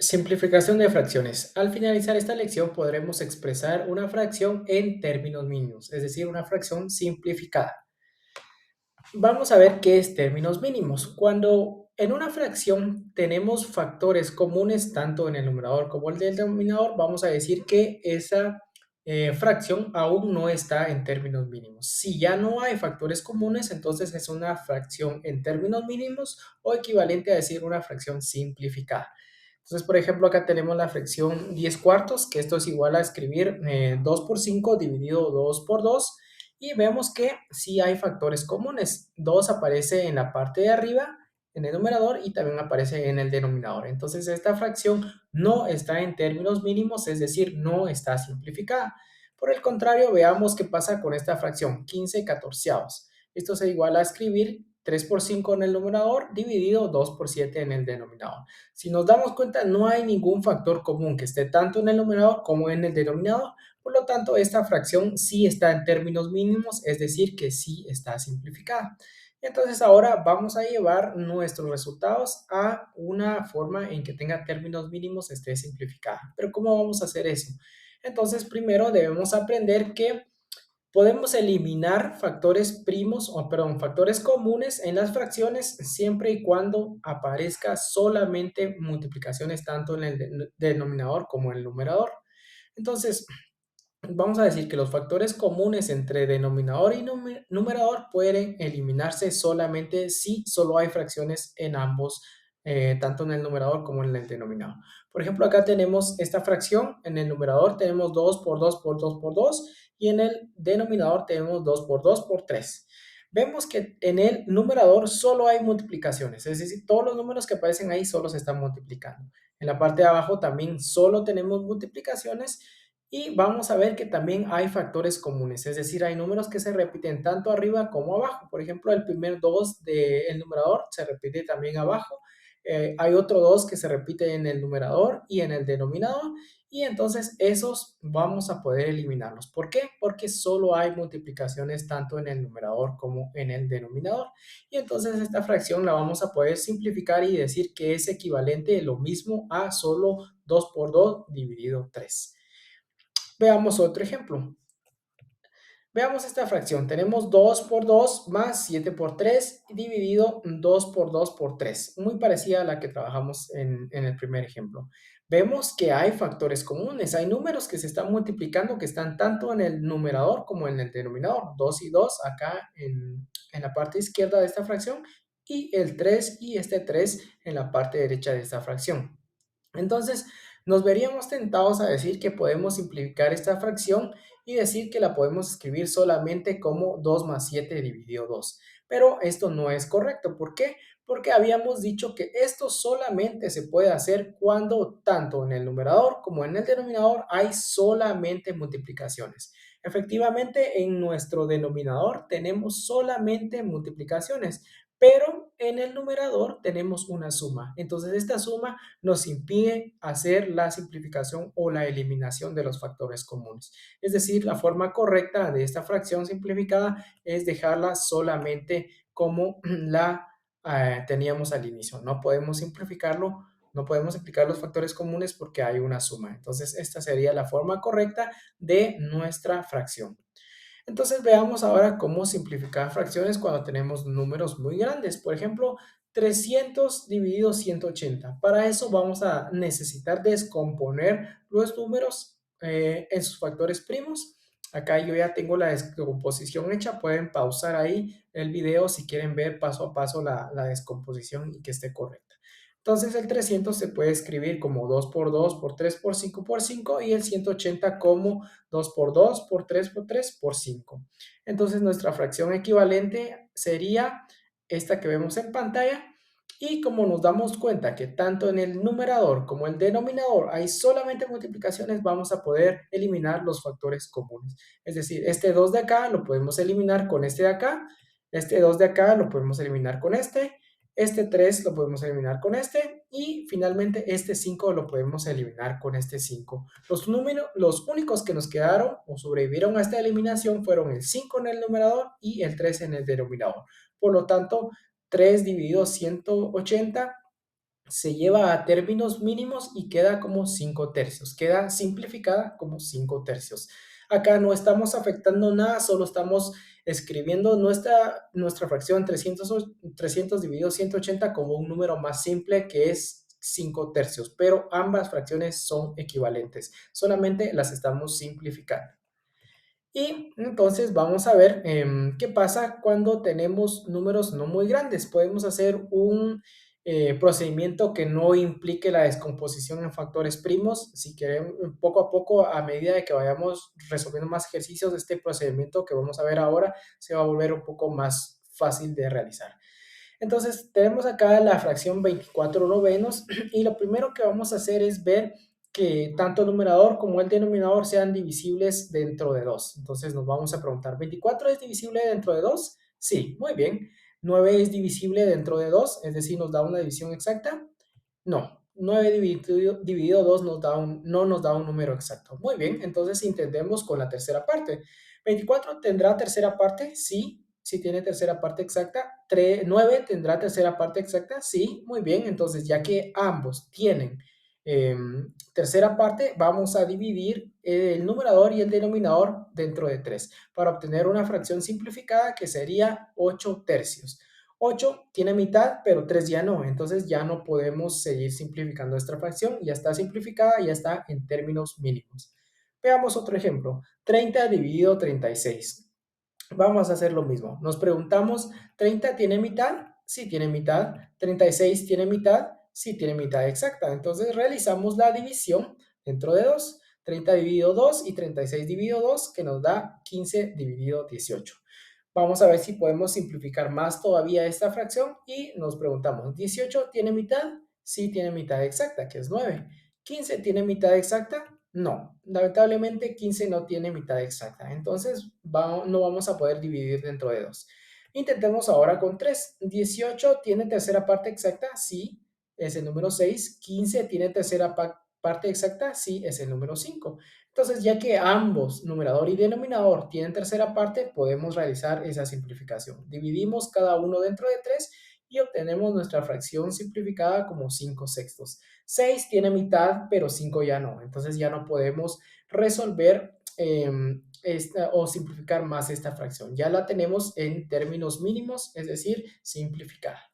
Simplificación de fracciones. Al finalizar esta lección podremos expresar una fracción en términos mínimos, es decir, una fracción simplificada. Vamos a ver qué es términos mínimos. Cuando en una fracción tenemos factores comunes tanto en el numerador como el denominador, vamos a decir que esa fracción aún no está en términos mínimos. Si ya no hay factores comunes, entonces es una fracción en términos mínimos o equivalente a decir una fracción simplificada. Entonces, por ejemplo, acá tenemos la fracción 10 cuartos, que esto es igual a escribir 2 por 5 dividido 2 por 2. Y vemos que sí hay factores comunes. 2 aparece en la parte de arriba, en el numerador, y también aparece en el denominador. Entonces, esta fracción no está en términos mínimos, es decir, no está simplificada. Por el contrario, veamos qué pasa con esta fracción, 15 catorceavos. Esto se iguala a escribir 3 por 5 en el numerador dividido 2 por 7 en el denominador. Si nos damos cuenta, no hay ningún factor común que esté tanto en el numerador como en el denominador. Por lo tanto, esta fracción sí está en términos mínimos, es decir, que sí está simplificada. Entonces, ahora vamos a llevar nuestros resultados a una forma en que tenga términos mínimos, esté simplificada. Pero ¿cómo vamos a hacer eso? Entonces, primero debemos aprender que podemos eliminar factores primos, o perdón, factores comunes en las fracciones siempre y cuando aparezca solamente multiplicaciones tanto en el denominador como en el numerador. Entonces, vamos a decir que los factores comunes entre denominador y numerador pueden eliminarse solamente si solo hay fracciones en ambos, tanto en el numerador como en el denominador. Por ejemplo, acá tenemos esta fracción, en el numerador tenemos 2 por 2 por 2 por 2 y en el denominador tenemos 2 por 2 por 3. Vemos que en el numerador solo hay multiplicaciones, es decir, todos los números que aparecen ahí solo se están multiplicando. En la parte de abajo también solo tenemos multiplicaciones y vamos a ver que también hay factores comunes, es decir, hay números que se repiten tanto arriba como abajo. Por ejemplo, el primer 2 del numerador se repite también abajo. Hay otro 2 que se repite en el numerador y en el denominador. Y entonces esos vamos a poder eliminarlos. ¿Por qué? Porque solo hay multiplicaciones tanto en el numerador como en el denominador. Y entonces esta fracción la vamos a poder simplificar y decir que es equivalente lo mismo a solo 2 por 2 dividido 3. Veamos otro ejemplo. Veamos esta fracción. Tenemos 2 por 2 más 7 por 3 dividido 2 por 2 por 3. Muy parecida a la que trabajamos en el primer ejemplo. Vemos que hay factores comunes. Hay números que se están multiplicando que están tanto en el numerador como en el denominador. 2 y 2 acá en la parte izquierda de esta fracción y el 3 y este 3 en la parte derecha de esta fracción. Entonces, nos veríamos tentados a decir que podemos simplificar esta fracción y decir que la podemos escribir solamente como 2 más 7 dividido 2. Pero esto no es correcto. ¿Por qué? Porque habíamos dicho que esto solamente se puede hacer cuando tanto en el numerador como en el denominador hay solamente multiplicaciones. Efectivamente, en nuestro denominador tenemos solamente multiplicaciones, pero en el numerador tenemos una suma. Entonces, esta suma nos impide hacer la simplificación o la eliminación de los factores comunes. Es decir, la forma correcta de esta fracción simplificada es dejarla solamente como la teníamos al inicio. No podemos simplificarlo, no podemos simplificar los factores comunes porque hay una suma. Entonces, esta sería la forma correcta de nuestra fracción. Entonces veamos ahora cómo simplificar fracciones cuando tenemos números muy grandes. Por ejemplo, 300 dividido 180. Para eso vamos a necesitar descomponer los números en sus factores primos. Acá yo ya tengo la descomposición hecha. Pueden pausar ahí el video si quieren ver paso a paso la descomposición y que esté correcta. Entonces el 300 se puede escribir como 2 por 2 por 3 por 5 por 5 y el 180 como 2 por 2 por 3 por 3 por 5. Entonces nuestra fracción equivalente sería esta que vemos en pantalla. Y como nos damos cuenta que tanto en el numerador como el denominador hay solamente multiplicaciones, vamos a poder eliminar los factores comunes. Es decir, este 2 de acá lo podemos eliminar con este de acá, este 2 de acá lo podemos eliminar con este 3 lo podemos eliminar con este y finalmente este 5 lo podemos eliminar con este 5. Los únicos que nos quedaron o sobrevivieron a esta eliminación fueron el 5 en el numerador y el 3 en el denominador. Por lo tanto, 3 dividido 180 se lleva a términos mínimos y queda como 5 tercios, queda simplificada como 5 tercios. Acá no estamos afectando nada, solo estamos escribiendo nuestra fracción 300 dividido 180 como un número más simple que es 5 tercios, pero ambas fracciones son equivalentes, solamente las estamos simplificando. Y entonces vamos a ver qué pasa cuando tenemos números no muy grandes. Podemos hacer un procedimiento que no implique la descomposición en factores primos. Si queremos, poco a poco, a medida de que vayamos resolviendo más ejercicios, este procedimiento que vamos a ver ahora se va a volver un poco más fácil de realizar. Entonces, tenemos acá la fracción 24 novenos y lo primero que vamos a hacer es ver que tanto el numerador como el denominador sean divisibles dentro de 2. Entonces nos vamos a preguntar, ¿24 es divisible dentro de 2? Sí, muy bien. ¿9 es divisible dentro de 2? Es decir, ¿nos da una división exacta? No. 9 dividido 2 no nos da un número exacto. Muy bien, entonces intentemos con la tercera parte. ¿24 tendrá tercera parte? Sí, sí tiene tercera parte exacta. 9 tendrá tercera parte exacta. Sí, muy bien. Entonces, ya que ambos tienen tercera parte, vamos a dividir el numerador y el denominador dentro de 3 para obtener una fracción simplificada que sería 8 tercios. 8 tiene mitad, pero 3 ya no. Entonces ya no podemos seguir simplificando esta fracción. Ya está simplificada, ya está en términos mínimos. Veamos otro ejemplo. 30 dividido 36. Vamos a hacer lo mismo. Nos preguntamos, ¿30 tiene mitad? Sí tiene mitad. ¿36 tiene mitad? Sí tiene mitad exacta. Entonces realizamos la división dentro de 2. 30 dividido 2 y 36 dividido 2, que nos da 15 dividido 18. Vamos a ver si podemos simplificar más todavía esta fracción y nos preguntamos, ¿18 tiene mitad? Sí tiene mitad exacta, que es 9. ¿15 tiene mitad exacta? No, lamentablemente 15 no tiene mitad exacta, entonces no vamos a poder dividir dentro de 2. Intentemos ahora con 3. ¿18 tiene tercera parte exacta? Sí, es el número 6. ¿15 tiene tercera parte exacta? Sí, es el número 5. Entonces, ya que ambos, numerador y denominador, tienen tercera parte, podemos realizar esa simplificación. Dividimos cada uno dentro de 3 y obtenemos nuestra fracción simplificada como 5 sextos. 6 tiene mitad, pero 5 ya no. Entonces ya no podemos resolver o simplificar más esta fracción. Ya la tenemos en términos mínimos, es decir, simplificada.